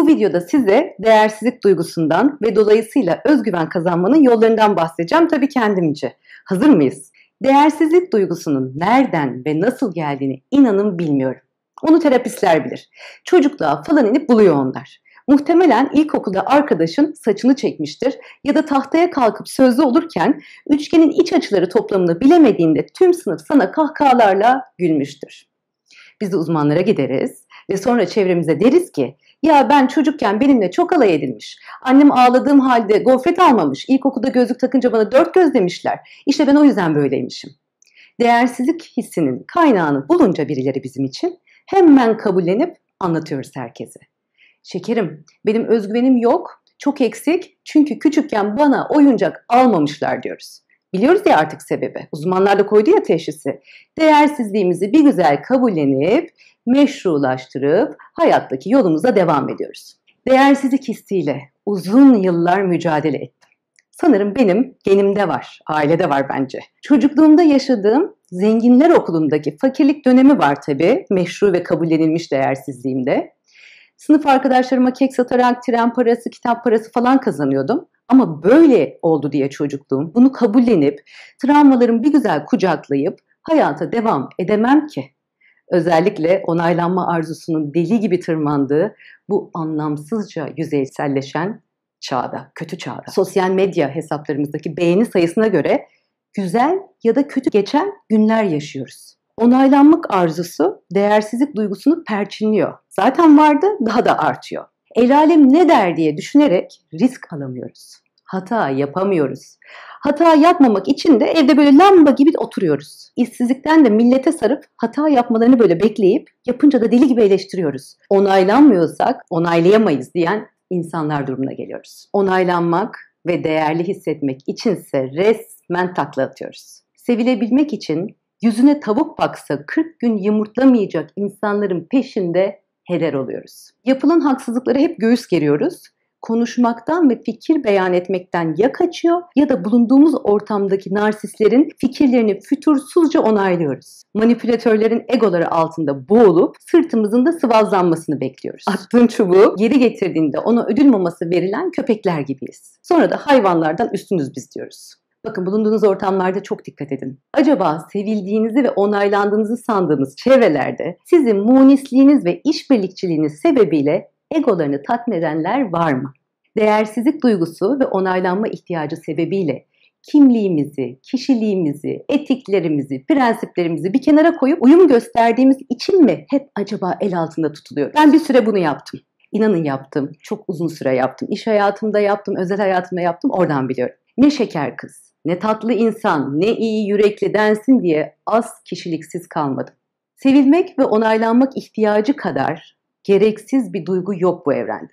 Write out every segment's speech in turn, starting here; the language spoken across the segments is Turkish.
Bu videoda size değersizlik duygusundan ve dolayısıyla özgüven kazanmanın yollarından bahsedeceğim tabii kendimce. Hazır mıyız? Değersizlik duygusunun nereden ve nasıl geldiğini inanın bilmiyorum. Onu terapistler bilir. Çocukluğa falan inip buluyor onlar. Muhtemelen ilkokulda arkadaşın saçını çekmiştir ya da tahtaya kalkıp sözlü olurken üçgenin iç açıları toplamını bilemediğinde tüm sınıf sana kahkahalarla gülmüştür. Biz de uzmanlara gideriz ve sonra çevremize deriz ki ya ben çocukken benimle çok alay edilmiş. Annem ağladığım halde gofret almamış. İlkokulda gözlük takınca bana dört göz demişler. İşte ben o yüzden böyleymişim. Değersizlik hissinin kaynağını bulunca birileri bizim için hemen kabullenip anlatıyoruz herkese. Şekerim, benim özgüvenim yok, çok eksik çünkü küçükken bana oyuncak almamışlar diyoruz. Biliyoruz ya artık sebebi. Uzmanlar da koydu ya teşhisi. Değersizliğimizi bir güzel kabullenip, meşrulaştırıp hayattaki yolumuza devam ediyoruz. Değersizlik hissiyle uzun yıllar mücadele ettim. Sanırım benim genimde var, ailede var bence. Çocukluğumda yaşadığım zenginler okulundaki fakirlik dönemi var tabii. Meşru ve kabullenilmiş değersizliğimde. Sınıf arkadaşlarıma kek satarak tren parası, kitap parası falan kazanıyordum. Ama böyle oldu diye çocukluğum bunu kabullenip, travmalarımı bir güzel kucaklayıp hayata devam edemem ki. Özellikle onaylanma arzusunun deli gibi tırmandığı bu anlamsızca yüzeyselleşen çağda, kötü çağda. Sosyal medya hesaplarımızdaki beğeni sayısına göre güzel ya da kötü geçen günler yaşıyoruz. Onaylanmak arzusu değersizlik duygusunu perçinliyor. Zaten vardı, daha da artıyor. El alem ne der diye düşünerek risk alamıyoruz. Hata yapamıyoruz. Hata yapmamak için de evde böyle lamba gibi oturuyoruz. İşsizlikten de millete sarıp hata yapmalarını böyle bekleyip yapınca da deli gibi eleştiriyoruz. Onaylanmıyorsak onaylayamayız diyen insanlar durumuna geliyoruz. Onaylanmak ve değerli hissetmek içinse resmen takla atıyoruz. Sevilebilmek için yüzüne tavuk baksa 40 gün yumurtlamayacak insanların peşinde heder oluyoruz. Yapılan haksızlıklara hep göğüs geriyoruz. Konuşmaktan ve fikir beyan etmekten ya kaçıyor ya da bulunduğumuz ortamdaki narsistlerin fikirlerini fütursuzca onaylıyoruz. Manipülatörlerin egoları altında boğulup sırtımızın da sıvazlanmasını bekliyoruz. Attığın çubuğu geri getirdiğinde ona ödül maması verilen köpekler gibiyiz. Sonra da hayvanlardan üstünüz biz diyoruz. Bakın bulunduğunuz ortamlarda çok dikkat edin. Acaba sevildiğinizi ve onaylandığınızı sandığınız çevrelerde sizin munisliğiniz ve işbirlikçiliğiniz sebebiyle egolarını tatmin edenler var mı? Değersizlik duygusu ve onaylanma ihtiyacı sebebiyle kimliğimizi, kişiliğimizi, etiklerimizi, prensiplerimizi bir kenara koyup uyum gösterdiğimiz için mi hep acaba el altında tutuluyor? Ben bir süre bunu yaptım. İnanın yaptım. Çok uzun süre yaptım. İş hayatımda yaptım, özel hayatımda yaptım. Oradan biliyorum. Ne şeker kız, ne tatlı insan, ne iyi yürekli densin diye az kişiliksiz kalmadım. Sevilmek ve onaylanmak ihtiyacı kadar gereksiz bir duygu yok bu evrende.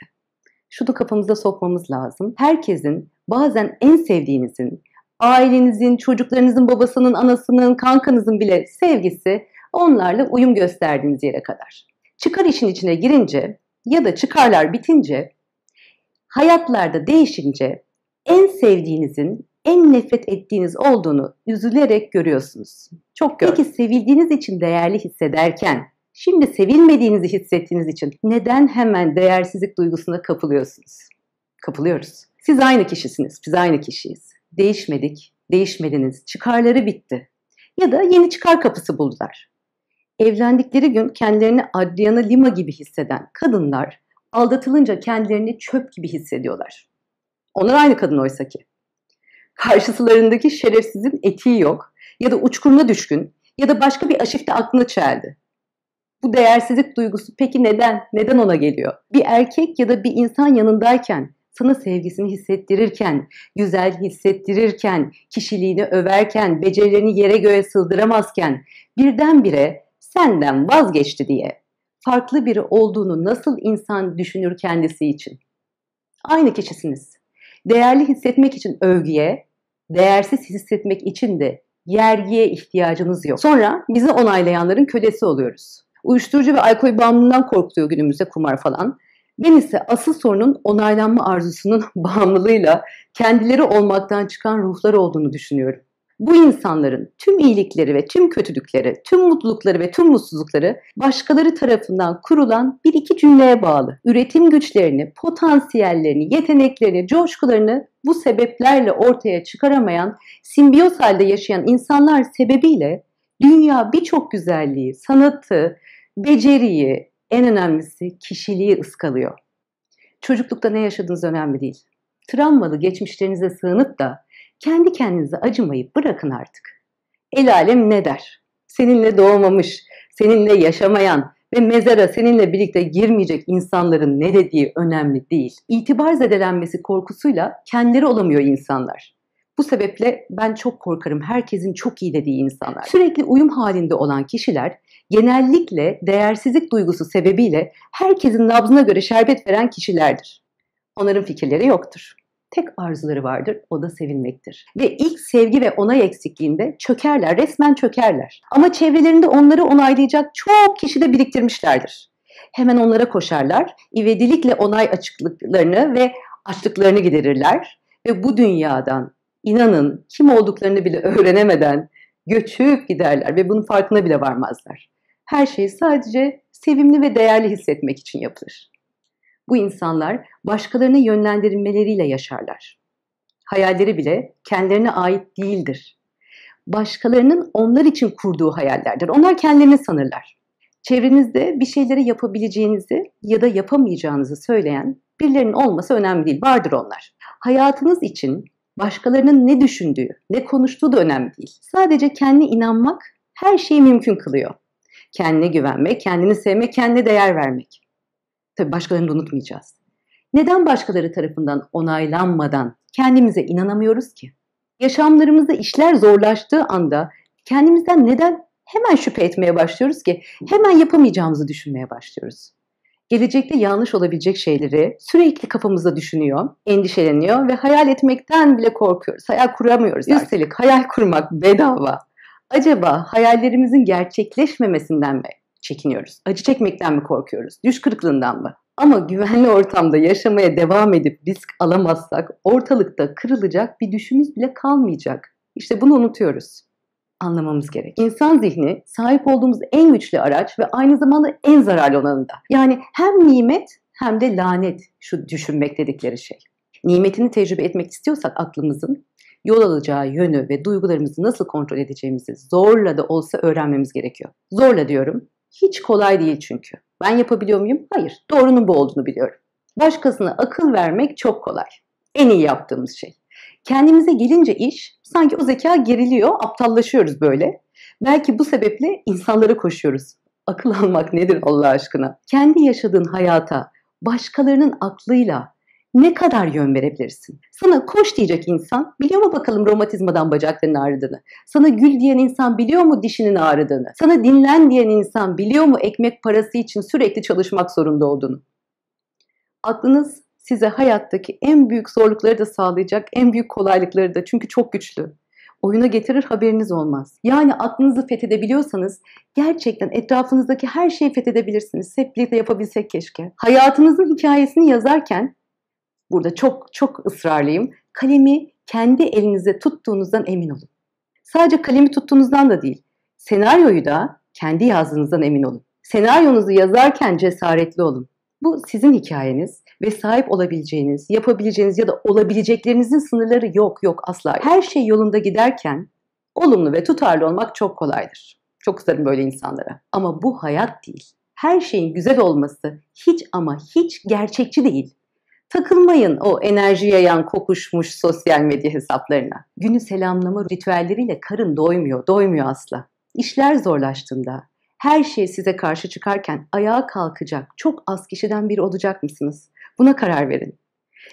Şunu kafamıza sokmamız lazım. Herkesin bazen en sevdiğinizin, ailenizin, çocuklarınızın, babasının, anasının, kankanızın bile sevgisi onlarla uyum gösterdiğiniz yere kadar. Çıkar işin içine girince ya da çıkarlar bitince, hayatlarda değişince en sevdiğinizin, en nefret ettiğiniz olduğunu üzülerek görüyorsunuz. Çok gör. Peki sevildiğiniz için değerli hissederken, şimdi sevilmediğinizi hissettiğiniz için neden hemen değersizlik duygusuna kapılıyorsunuz? Kapılıyoruz. Siz aynı kişisiniz, biz aynı kişiyiz. Değişmedik, değişmediniz, çıkarları bitti. Ya da yeni çıkar kapısı buldular. Evlendikleri gün kendilerini Adriana Lima gibi hisseden kadınlar aldatılınca kendilerini çöp gibi hissediyorlar. Onlar aynı kadın oysa ki. Karşılarındaki şerefsizin etiği yok ya da uçkuruna düşkün ya da başka bir aşifte aklına çeldi. Bu değersizlik duygusu peki neden? Neden ona geliyor? Bir erkek ya da bir insan yanındayken, sana sevgisini hissettirirken, güzel hissettirirken, kişiliğini överken, becerilerini yere göğe sığdıramazken birdenbire senden vazgeçti diye farklı biri olduğunu nasıl insan düşünür kendisi için? Aynı kişisiniz. Değerli hissetmek için övgüye, değersiz hissetmek için de yergiye ihtiyacınız yok. Sonra bizi onaylayanların kölesi oluyoruz. Uyuşturucu ve alkol bağımlılığından korkutuyor günümüzde kumar falan. Ben ise asıl sorunun onaylanma arzusunun bağımlılığıyla kendileri olmaktan çıkan ruhlar olduğunu düşünüyorum. Bu insanların tüm iyilikleri ve tüm kötülükleri, tüm mutlulukları ve tüm mutsuzlukları başkaları tarafından kurulan bir iki cümleye bağlı. Üretim güçlerini, potansiyellerini, yeteneklerini, coşkularını bu sebeplerle ortaya çıkaramayan, simbiyoz halde yaşayan insanlar sebebiyle dünya birçok güzelliği, sanatı, beceriyi, en önemlisi kişiliği ıskalıyor. Çocuklukta ne yaşadığınız önemli değil. Travmalı geçmişlerinize sığınıp da kendi kendinize acımayı bırakın artık. El alem ne der? Seninle doğmamış, seninle yaşamayan ve mezara seninle birlikte girmeyecek insanların ne dediği önemli değil. İtibar zedelenmesi korkusuyla kendileri olamıyor insanlar. Bu sebeple ben çok korkarım herkesin çok iyi dediği insanlar. Sürekli uyum halinde olan kişiler genellikle değersizlik duygusu sebebiyle herkesin nabzına göre şerbet veren kişilerdir. Onların fikirleri yoktur. Tek arzuları vardır, o da sevilmektir. Ve ilk sevgi ve onay eksikliğinde çökerler, resmen çökerler. Ama çevrelerinde onları onaylayacak çok kişi de biriktirmişlerdir. Hemen onlara koşarlar, ivedilikle onay açıklıklarını ve açlıklarını giderirler. Ve bu dünyadan, inanın kim olduklarını bile öğrenemeden göçüp giderler ve bunun farkına bile varmazlar. Her şey sadece sevimli ve değerli hissetmek için yapılır. Bu insanlar başkalarını yönlendirmeleriyle yaşarlar. Hayalleri bile kendilerine ait değildir. Başkalarının onlar için kurduğu hayallerdir. Onlar kendilerini sanırlar. Çevrenizde bir şeyleri yapabileceğinizi ya da yapamayacağınızı söyleyen birilerinin olması önemli değil. Vardır onlar. Hayatınız için başkalarının ne düşündüğü, ne konuştuğu da önemli değil. Sadece kendine inanmak her şeyi mümkün kılıyor. Kendine güvenmek, kendini sevmek, kendine değer vermek. Tabii başkalarını da unutmayacağız. Neden başkaları tarafından onaylanmadan kendimize inanamıyoruz ki? Yaşamlarımızda işler zorlaştığı anda kendimizden neden hemen şüphe etmeye başlıyoruz ki? Hemen yapamayacağımızı düşünmeye başlıyoruz. Gelecekte yanlış olabilecek şeyleri sürekli kafamızda düşünüyor, endişeleniyor ve hayal etmekten bile korkuyoruz. Hayal kuramıyoruz artık. Üstelik hayal kurmak bedava. Acaba hayallerimizin gerçekleşmemesinden mi çekiniyoruz? Acı çekmekten mi korkuyoruz? Düş kırıklığından mı? Ama güvenli ortamda yaşamaya devam edip risk alamazsak ortalıkta kırılacak bir düşümüz bile kalmayacak. İşte bunu unutuyoruz. Anlamamız gerek. İnsan zihni sahip olduğumuz en güçlü araç ve aynı zamanda en zararlı olanı da. Yani hem nimet hem de lanet şu düşünmek dedikleri şey. Nimetini tecrübe etmek istiyorsak aklımızın yol alacağı yönü ve duygularımızı nasıl kontrol edeceğimizi zorla da olsa öğrenmemiz gerekiyor. Zorla diyorum. Hiç kolay değil çünkü. Ben yapabiliyor muyum? Hayır. Doğrunun bu olduğunu biliyorum. Başkasına akıl vermek çok kolay. En iyi yaptığımız şey. Kendimize gelince iş sanki o zeka geriliyor, aptallaşıyoruz böyle. Belki bu sebeple insanlara koşuyoruz. Akıl almak nedir Allah aşkına? Kendi yaşadığın hayata başkalarının aklıyla ne kadar yön verebilirsin? Sana koş diyecek insan biliyor mu bakalım romatizmadan bacaklarının ağrıdığını? Sana gül diyen insan biliyor mu dişinin ağrıdığını? Sana dinlen diyen insan biliyor mu ekmek parası için sürekli çalışmak zorunda olduğunu? Aklınız size hayattaki en büyük zorlukları da sağlayacak, en büyük kolaylıkları da çünkü çok güçlü. Oyuna getirir haberiniz olmaz. Yani aklınızı fethedebiliyorsanız gerçekten etrafınızdaki her şeyi fethedebilirsiniz. Hep birlikte yapabilsek keşke. Hayatınızın hikayesini yazarken burada çok ısrarlıyım. Kalemi kendi elinize tuttuğunuzdan emin olun. Sadece kalemi tuttuğunuzdan da değil. Senaryoyu da kendi yazdığınızdan emin olun. Senaryonuzu yazarken cesaretli olun. Bu sizin hikayeniz ve sahip olabileceğiniz, yapabileceğiniz ya da olabileceklerinizin sınırları yok asla. Her şey yolunda giderken olumlu ve tutarlı olmak çok kolaydır. Çok kızarım böyle insanlara. Ama bu hayat değil. Her şeyin güzel olması hiç ama hiç gerçekçi değil. Takılmayın o enerji yayan kokuşmuş sosyal medya hesaplarına. Günü selamlama ritüelleriyle karın doymuyor asla. İşler zorlaştığında, her şey size karşı çıkarken ayağa kalkacak çok az kişiden biri olacak mısınız? Buna karar verin.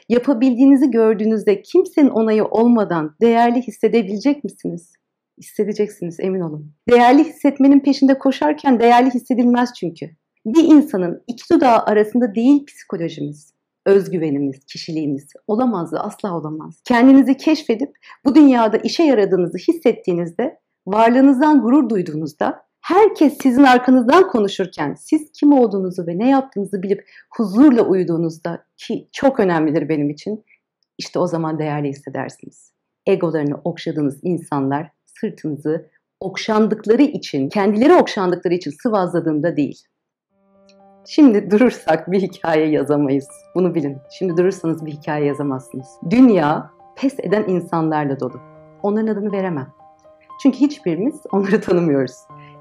Yapabildiğinizi gördüğünüzde kimsenin onayı olmadan değerli hissedebilecek misiniz? Hissedeceksiniz emin olun. Değerli hissetmenin peşinde koşarken değerli hissedilmez çünkü. Bir insanın iki dudağı arasında değil psikolojimiz, özgüvenimiz, kişiliğimiz olamaz da asla olamaz. Kendinizi keşfedip bu dünyada işe yaradığınızı hissettiğinizde, varlığınızdan gurur duyduğunuzda, herkes sizin arkanızdan konuşurken siz kim olduğunuzu ve ne yaptığınızı bilip huzurla uyuduğunuzda ki çok önemlidir benim için, işte o zaman değerli hissedersiniz. Egolarını okşadığınız insanlar sırtınızı okşandıkları için, kendileri okşandıkları için sıvazladığında değil. Şimdi durursak bir hikaye yazamayız. Bunu bilin. Şimdi durursanız bir hikaye yazamazsınız. Dünya pes eden insanlarla dolu. Onların adını veremem. Çünkü hiçbirimiz onları tanımıyoruz.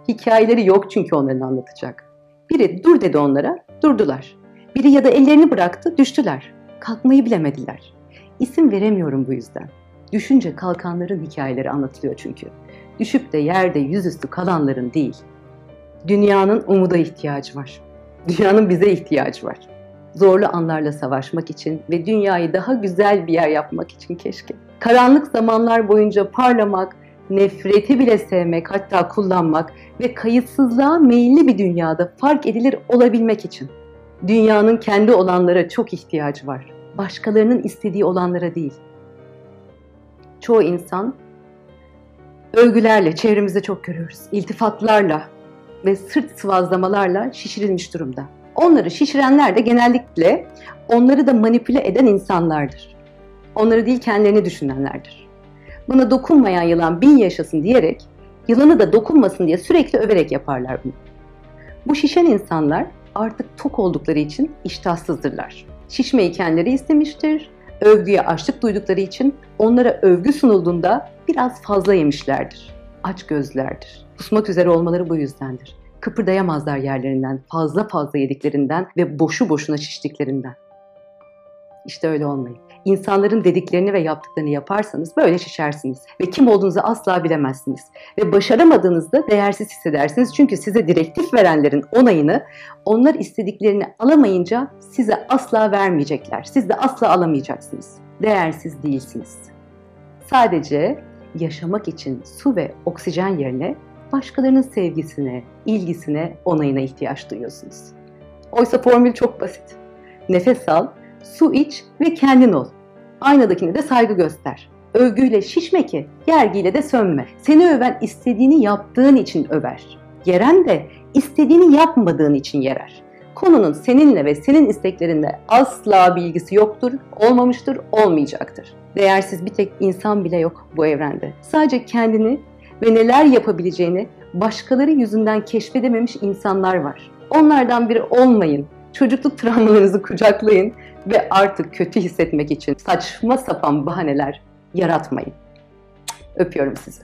Hikayeleri yok çünkü onların anlatacak. Biri dur dedi onlara, durdular. Biri ya da ellerini bıraktı, düştüler. Kalkmayı bilemediler. İsim veremiyorum bu yüzden. Düşünce kalkanların hikayeleri anlatılıyor çünkü. Düşüp de yerde yüzüstü kalanların değil. Dünyanın umuda ihtiyacı var. Dünyanın bize ihtiyacı var. Zorlu anlarla savaşmak için ve dünyayı daha güzel bir yer yapmak için keşke. Karanlık zamanlar boyunca parlamak, nefreti bile sevmek, hatta kullanmak ve kayıtsızlığa meyilli bir dünyada fark edilir olabilmek için. Dünyanın kendi olanlara çok ihtiyacı var. Başkalarının istediği olanlara değil. Çoğu insan övgülerle, çevremizde çok görüyoruz, iltifatlarla ve sırt sıvazlamalarla şişirilmiş durumda. Onları şişirenler de genellikle onları da manipüle eden insanlardır. Onları değil kendilerini düşünenlerdir. Buna dokunmayan yılan 1000 yaşasın diyerek, yılanı da dokunmasın diye sürekli överek yaparlar bunu. Bu şişen insanlar artık tok oldukları için iştahsızdırlar. Şişmeyi kendileri istemiştir, övgüye açlık duydukları için onlara övgü sunulduğunda biraz fazla yemişlerdir. Açgözlülerdir. Kusmak üzere olmaları bu yüzdendir. Kıpırdayamazlar yerlerinden, fazla yediklerinden ve boşu boşuna şiştiklerinden. İşte öyle olmayın. İnsanların dediklerini ve yaptıklarını yaparsanız böyle şişersiniz ve kim olduğunuzu asla bilemezsiniz. Ve başaramadığınızda değersiz hissedersiniz çünkü size direktif verenlerin onayını onlar istediklerini alamayınca size asla vermeyecekler. Siz de asla alamayacaksınız. Değersiz değilsiniz. Sadece yaşamak için su ve oksijen yerine başkalarının sevgisine, ilgisine, onayına ihtiyaç duyuyorsunuz. Oysa formül çok basit. Nefes al, su iç ve kendin ol. Aynadakine de saygı göster. Övgüyle şişme ki yergiyle de sönme. Seni öven istediğini yaptığın için över. Yeren de istediğini yapmadığın için yerer. Konunun seninle ve senin isteklerinle asla bilgisi yoktur, olmamıştır, olmayacaktır. Değersiz bir tek insan bile yok bu evrende. Sadece kendini ve neler yapabileceğini başkaları yüzünden keşfedememiş insanlar var. Onlardan biri olmayın. Çocukluk travmalarınızı kucaklayın ve artık kötü hissetmek için saçma sapan bahaneler yaratmayın. Öpüyorum sizi.